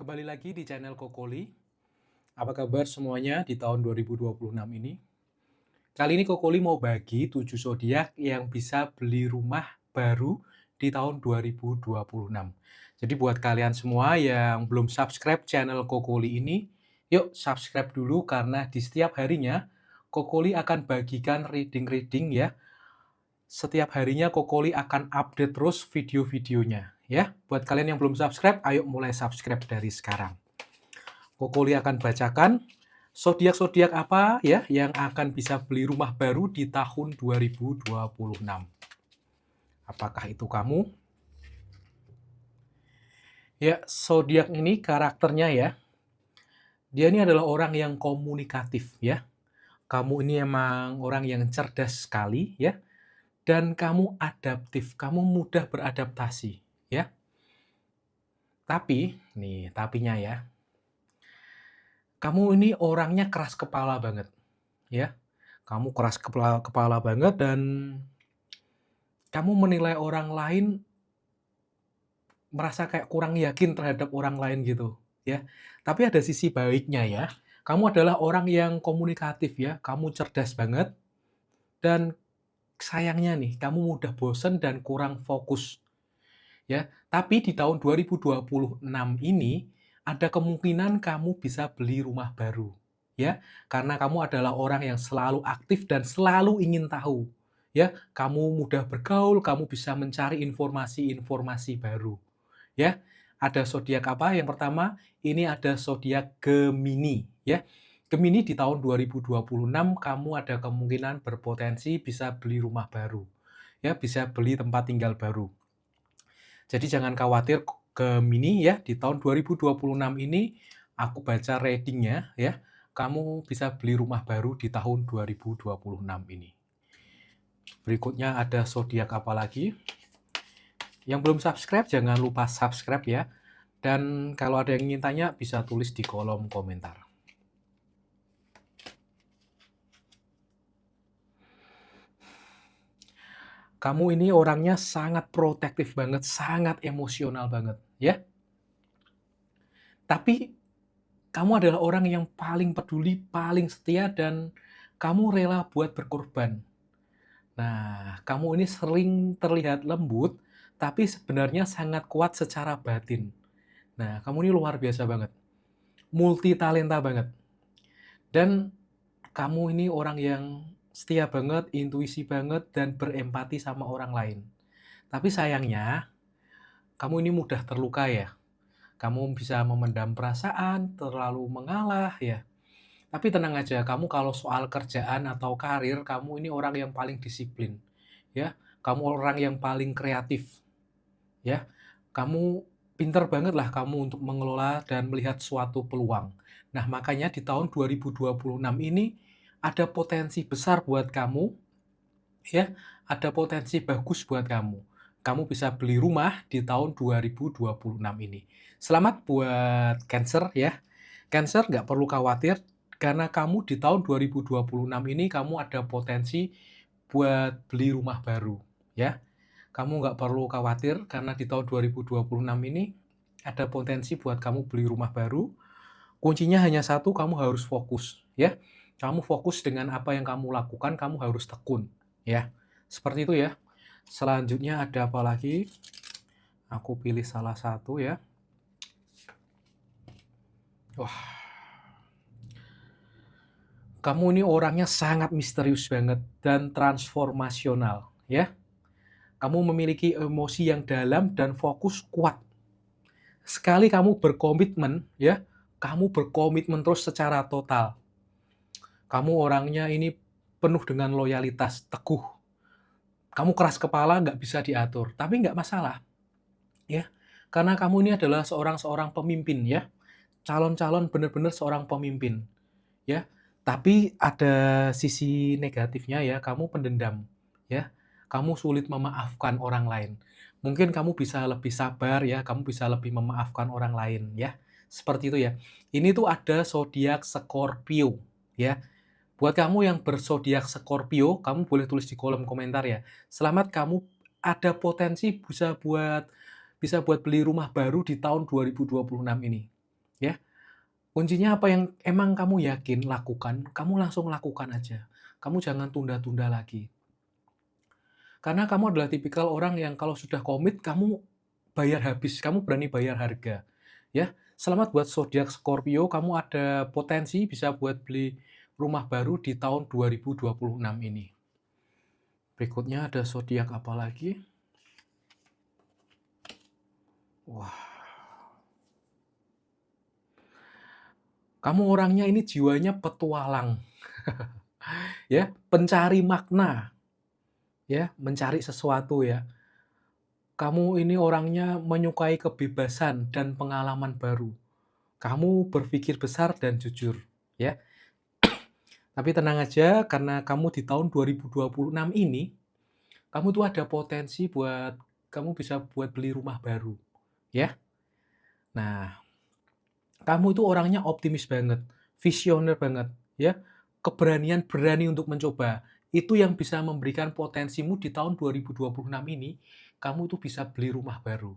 Kembali lagi di channel Kokoli. Apa kabar semuanya di tahun 2026 ini? Kali ini Kokoli mau bagi 7 zodiak yang bisa beli rumah baru di tahun 2026. Jadi buat kalian semua yang belum subscribe channel Kokoli ini, yuk subscribe dulu karena di setiap harinya Kokoli akan bagikan reading-reading ya. Setiap harinya Kokoli akan update terus video-videonya ya. Buat kalian yang belum subscribe, ayo mulai subscribe dari sekarang. Kokoli akan bacakan zodiak-zodiak apa ya yang akan bisa beli rumah baru di tahun 2026. Apakah itu kamu? Ya, zodiak ini karakternya ya. Dia ini adalah orang yang komunikatif ya. Kamu ini emang orang yang cerdas sekali ya, dan kamu adaptif, kamu mudah beradaptasi ya. Tapi, nih tapinya ya. Kamu ini orangnya keras kepala banget ya. Kamu keras kepala banget dan kamu menilai orang lain merasa kayak kurang yakin terhadap orang lain gitu, ya. Tapi ada sisi baiknya ya, kamu adalah orang yang komunikatif ya, kamu cerdas banget dan sayangnya nih, kamu mudah bosen dan kurang fokus, ya. Tapi di tahun 2026 ini, ada kemungkinan kamu bisa beli rumah baru, ya. Karena kamu adalah orang yang selalu aktif dan selalu ingin tahu, ya. Kamu mudah bergaul, kamu bisa mencari informasi-informasi baru. Ya, ada zodiak apa? Yang pertama, ini ada zodiak Gemini, ya. Gemini di tahun 2026 kamu ada kemungkinan berpotensi bisa beli rumah baru, ya, bisa beli tempat tinggal baru. Jadi jangan khawatir Gemini ya, di tahun 2026 ini aku baca reading-nya ya, kamu bisa beli rumah baru di tahun 2026 ini. Berikutnya ada zodiak apa lagi? Yang belum subscribe jangan lupa subscribe ya. Dan kalau ada yang ingin tanya bisa tulis di kolom komentar. Kamu ini orangnya sangat protektif banget, sangat emosional banget, ya. Tapi kamu adalah orang yang paling peduli, paling setia, dan kamu rela buat berkorban. Nah, kamu ini sering terlihat lembut, tapi sebenarnya sangat kuat secara batin. Nah, kamu ini luar biasa banget, multi talenta banget. Dan kamu ini orang yang setia banget, intuisi banget, dan berempati sama orang lain. Tapi sayangnya, kamu ini mudah terluka ya. Kamu bisa memendam perasaan, terlalu mengalah ya. Tapi tenang aja, kamu kalau soal kerjaan atau karir, kamu ini orang yang paling disiplin. Ya, kamu orang yang paling kreatif. Ya, kamu pinter banget lah kamu untuk mengelola dan melihat suatu peluang. Nah, makanya di tahun 2026 ini ada potensi besar buat kamu, ya, ada potensi bagus buat kamu. Kamu bisa beli rumah di tahun 2026 ini. Selamat buat Cancer ya. Cancer nggak perlu khawatir karena kamu di tahun 2026 ini kamu ada potensi buat beli rumah baru ya. Kamu nggak perlu khawatir karena di tahun 2026 ini ada potensi buat kamu beli rumah baru. Kuncinya hanya satu, kamu harus fokus, ya. Kamu fokus dengan apa yang kamu lakukan, kamu harus tekun, ya. Seperti itu ya. Selanjutnya ada apa lagi? Aku pilih salah satu ya. Wah, kamu ini orangnya sangat misterius banget dan transformasional, ya. Kamu memiliki emosi yang dalam dan fokus kuat. Sekali kamu berkomitmen, ya, kamu berkomitmen terus secara total. Kamu orangnya ini penuh dengan loyalitas, teguh. Kamu keras kepala, nggak bisa diatur, tapi nggak masalah, ya. Karena kamu ini adalah seorang pemimpin, ya. Calon-calon benar-benar seorang pemimpin, ya. Tapi ada sisi negatifnya ya, kamu pendendam, ya. Kamu sulit memaafkan orang lain. Mungkin kamu bisa lebih sabar ya, kamu bisa lebih memaafkan orang lain ya. Seperti itu ya. Ini tuh ada zodiak Scorpio, ya. Buat kamu yang berzodiak Scorpio, kamu boleh tulis di kolom komentar ya. Selamat, kamu ada potensi bisa buat beli rumah baru di tahun 2026 ini. ya. Kuncinya apa yang emang kamu yakin lakukan, kamu langsung lakukan aja. Kamu jangan tunda-tunda lagi. Karena kamu adalah tipikal orang yang kalau sudah komit, kamu bayar habis, kamu berani bayar harga. Ya, selamat buat zodiak Scorpio, kamu ada potensi bisa buat beli rumah baru di tahun 2026 ini. Berikutnya ada zodiak apa lagi? Wah, kamu orangnya ini jiwanya petualang, ya, pencari makna, ya, mencari sesuatu ya. Kamu ini orangnya menyukai kebebasan dan pengalaman baru. Kamu berpikir besar dan jujur, ya. Tapi tenang aja, karena kamu di tahun 2026 ini, kamu tuh ada potensi buat kamu bisa buat beli rumah baru, ya. Nah, kamu itu orangnya optimis banget, visioner banget, ya. Keberanian berani untuk mencoba. Itu yang bisa memberikan potensimu di tahun 2026 ini, kamu tuh bisa beli rumah baru.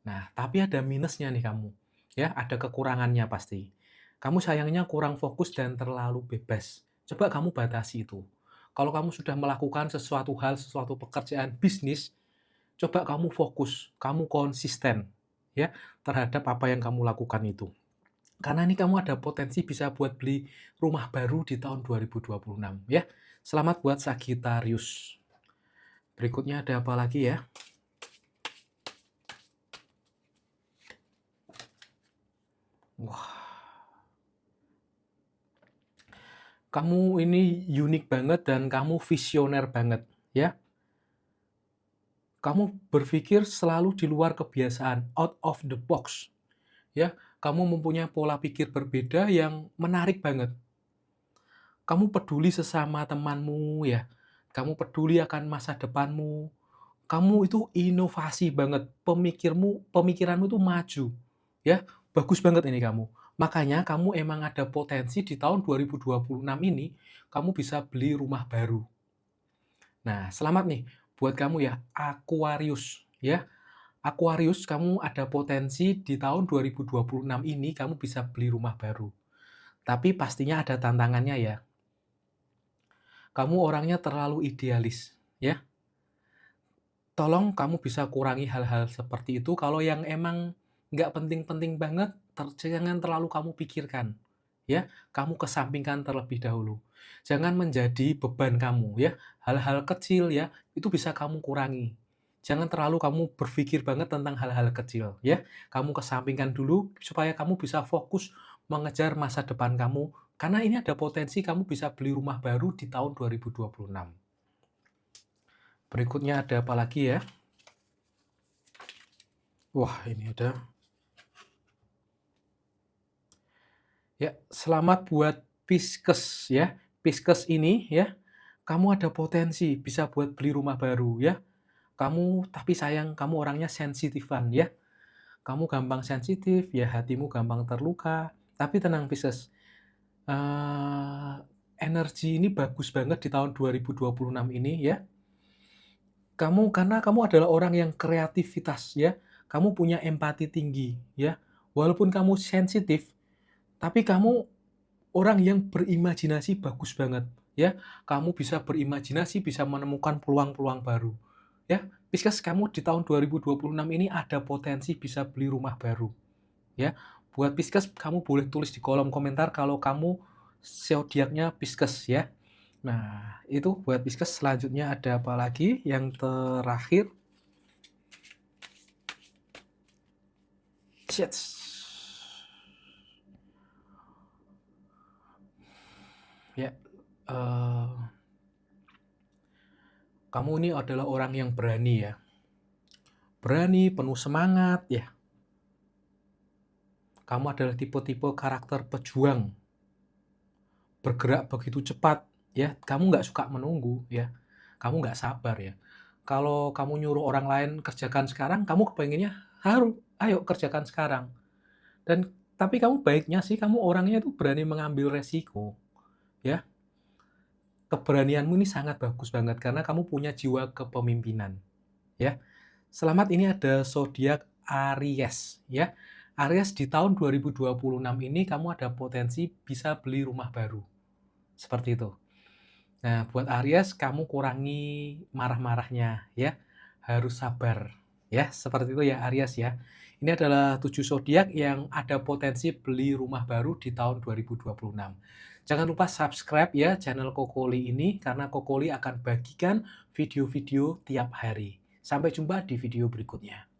Nah, tapi ada minusnya nih kamu, ya, ada kekurangannya pasti. Kamu sayangnya kurang fokus dan terlalu bebas. Coba kamu batasi itu. Kalau kamu sudah melakukan sesuatu hal, sesuatu pekerjaan bisnis, coba kamu fokus, kamu konsisten, ya, terhadap apa yang kamu lakukan itu. Karena ini kamu ada potensi bisa buat beli rumah baru di tahun 2026, ya. Selamat buat Sagittarius. Berikutnya ada apa lagi ya? Wah, kamu ini unik banget dan kamu visioner banget, ya. Kamu berpikir selalu di luar kebiasaan, out of the box, ya. Kamu mempunyai pola pikir berbeda yang menarik banget. Kamu peduli sesama temanmu, ya. Kamu peduli akan masa depanmu. Kamu itu inovasi banget, pemikiranmu itu maju, ya. Bagus banget ini kamu. Makanya kamu emang ada potensi di tahun 2026 ini, kamu bisa beli rumah baru. Nah, selamat nih buat kamu ya, Aquarius, ya. Aquarius, kamu ada potensi di tahun 2026 ini kamu bisa beli rumah baru. Tapi pastinya ada tantangannya ya. Kamu orangnya terlalu idealis, ya. Tolong kamu bisa kurangi hal-hal seperti itu. Kalau yang emang nggak penting-penting banget, jangan terlalu kamu pikirkan, ya. Kamu kesampingkan terlebih dahulu. Jangan menjadi beban kamu, ya. Hal-hal kecil ya, itu bisa kamu kurangi. Jangan terlalu kamu berpikir banget tentang hal-hal kecil, ya. Kamu kesampingkan dulu supaya kamu bisa fokus mengejar masa depan kamu, karena ini ada potensi kamu bisa beli rumah baru di tahun 2026. Berikutnya ada apa lagi ya? Wah, ini ada. Ya, selamat buat Pisces ya. Pisces ini ya, kamu ada potensi bisa buat beli rumah baru ya. Kamu tapi sayang kamu orangnya sensitifan ya. Kamu gampang sensitif, ya hatimu gampang terluka. Tapi tenang Pisces, eee, energi ini bagus banget di tahun 2026 ini ya. Karena kamu adalah orang yang kreativitas ya. Kamu punya empati tinggi ya. Walaupun kamu sensitif, tapi kamu orang yang berimajinasi bagus banget, ya. Kamu bisa berimajinasi, bisa menemukan peluang-peluang baru, ya. Pisces, kamu di tahun 2026 ini ada potensi bisa beli rumah baru, ya. Buat Pisces, kamu boleh tulis di kolom komentar kalau kamu zodiaknya Pisces, ya. Nah, itu buat Pisces. Selanjutnya ada apa lagi? Yang terakhir, Shits. Ya, eee, kamu ini adalah orang yang berani ya. Berani, penuh semangat, ya. Kamu adalah tipe-tipe karakter pejuang, bergerak begitu cepat, ya. Kamu nggak suka menunggu, ya. Kamu nggak sabar, ya. Kalau kamu nyuruh orang lain kerjakan sekarang, kamu kepengennya, ayo kerjakan sekarang. Dan tapi kamu baiknya sih, kamu orangnya tuh berani mengambil resiko, ya. Keberanianmu ini sangat bagus banget karena kamu punya jiwa kepemimpinan, ya. Selamat, ini ada zodiak Aries, ya. Aries di tahun 2026 ini kamu ada potensi bisa beli rumah baru, seperti itu. Nah, buat Aries kamu kurangi marah-marahnya ya, harus sabar ya, seperti itu ya Aries ya. Ini adalah 7 zodiak yang ada potensi beli rumah baru di tahun 2026. Jangan lupa subscribe ya channel Kokoli ini karena Kokoli akan bagikan video-video tiap hari. Sampai jumpa di video berikutnya.